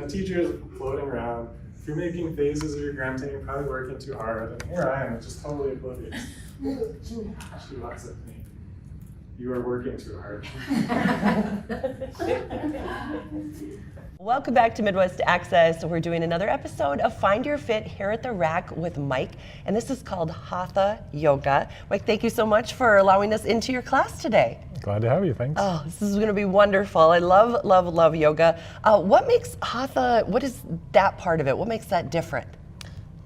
the teacher is floating around. If you're making faces or you're grunting, you're probably working too hard. And here I am, just totally oblivious. She walks up to me. You are working too hard. Welcome back to Midwest Access. We're doing another episode of Find Your Fit here at the Rack with Mike, and this is called Hatha Yoga. Mike, thank you so much for allowing us into your class today. Glad to have you, thanks. Oh, this is going to be wonderful. I love, love, love yoga. What makes Hatha, what is that part of it? What makes that different?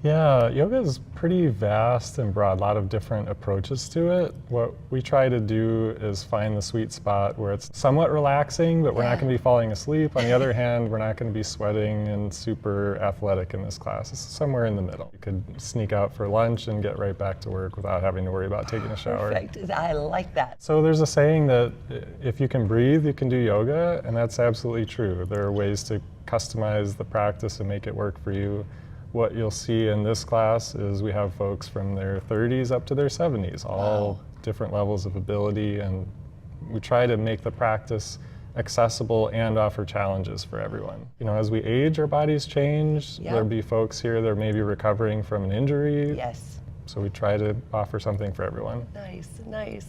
Yeah, yoga is pretty vast and broad, a lot of different approaches to it. What we try to do is find the sweet spot where it's somewhat relaxing, but we're not going to be falling asleep. On the other hand, we're not going to be sweating and super athletic in this class. It's somewhere in the middle. You could sneak out for lunch and get right back to work without having to worry about taking a shower. Perfect. I like that. So there's a saying that if you can breathe, you can do yoga, and that's absolutely true. There are ways to customize the practice and make it work for you. What you'll see in this class is we have folks from their 30s up to their 70s, all different levels of ability, and we try to make the practice accessible and offer challenges for everyone. You know, as we age, our bodies change. There'll be folks here that are maybe recovering from an injury. Yes. So we try to offer something for everyone. Nice, nice.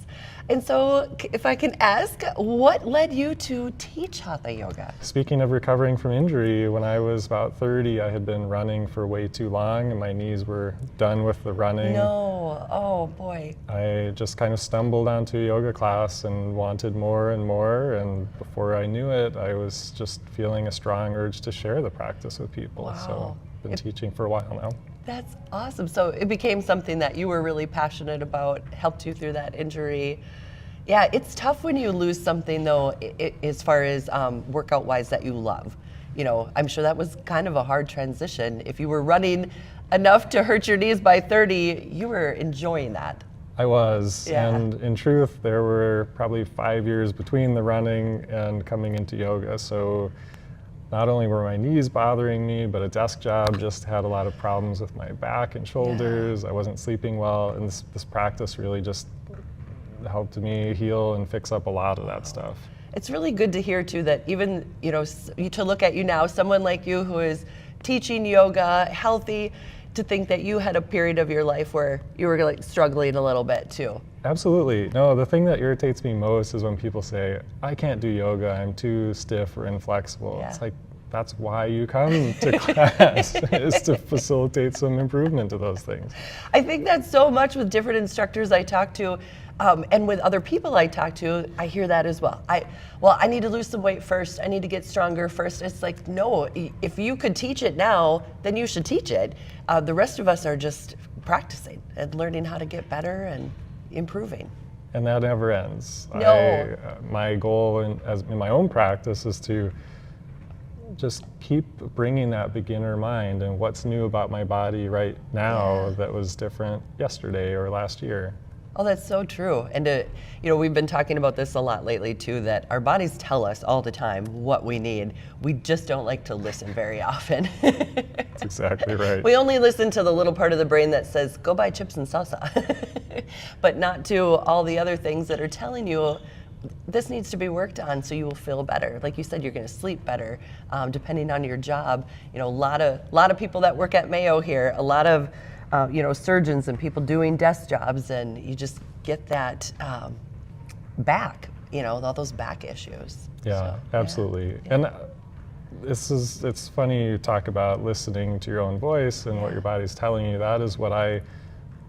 And so if I can ask, what led you to teach Hatha Yoga? Speaking of recovering from injury, when I was about 30, I had been running for way too long and my knees were done with the running. No, oh boy. I just kind of stumbled onto a yoga class and wanted more and more, and before I knew it, I was just feeling a strong urge to share the practice with people. Wow. So I've been teaching for a while now. That's awesome. So it became something that you were really passionate about, helped you through that injury. Yeah, it's tough when you lose something though, as far as workout wise that you love. You know, I'm sure that was kind of a hard transition. If you were running enough to hurt your knees by 30, you were enjoying that. I was, and in truth, there were probably 5 years between the running and coming into yoga. So not only were my knees bothering me, but a desk job just had a lot of problems with my back and shoulders. I wasn't sleeping well, and this practice really just helped me heal and fix up a lot of that stuff. It's really good to hear too that even, you know, to look at you now, someone like you who is teaching yoga, healthy, to think that you had a period of your life where you were like struggling a little bit too. Absolutely. No, the thing that irritates me most is when people say, I can't do yoga, I'm too stiff or inflexible. It's like, that's why you come to class, is to facilitate some improvement to those things. I think that's so much with different instructors I talk to, and with other people I talk to, I hear that as well. I need to lose some weight first, I need to get stronger first. It's like, no, if you could teach it now, then you should teach it. The rest of us are just practicing and learning how to get better and improving. And that never ends. No. My goal in my own practice is to just keep bringing that beginner mind and what's new about my body right now that was different yesterday or last year. Oh, that's so true. And you know, we've been talking about this a lot lately too, that our bodies tell us all the time what we need. We just don't like to listen very often. That's exactly right. We only listen to the little part of the brain that says, go buy chips and salsa, but not to all the other things that are telling you this needs to be worked on so you will feel better. Like you said, you're going to sleep better, depending on your job. You know, a lot of people that work at Mayo here, a lot of you know, surgeons and people doing desk jobs, and you just get that back, you know, all those back issues. Yeah, so, absolutely. And it's funny you talk about listening to your own voice and what your body's telling you. That is what I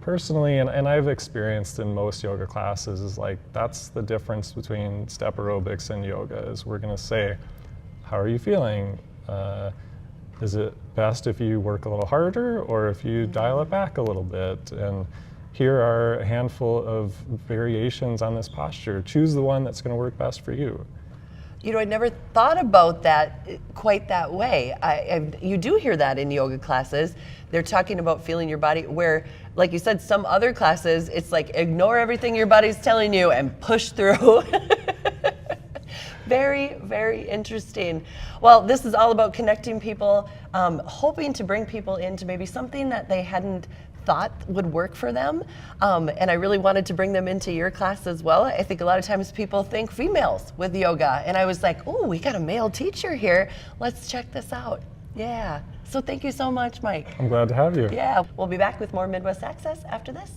personally, and I've experienced in most yoga classes, is like, that's the difference between step aerobics and yoga, is we're going to say, how are you feeling? Is it best if you work a little harder or if you dial it back a little bit? And here are a handful of variations on this posture. Choose the one that's going to work best for you. You know, I never thought about that quite that way. You do hear that in yoga classes. They're talking about feeling your body, where, like you said, some other classes, it's like ignore everything your body's telling you and push through. Very, very interesting. Well, this is all about connecting people, hoping to bring people into maybe something that they hadn't thought would work for them. And I really wanted to bring them into your class as well. I think a lot of times people think females with yoga. And I was like, oh, we got a male teacher here. Let's check this out. Yeah. So thank you so much, Mike. I'm glad to have you. Yeah. We'll be back with more Midwest Access after this.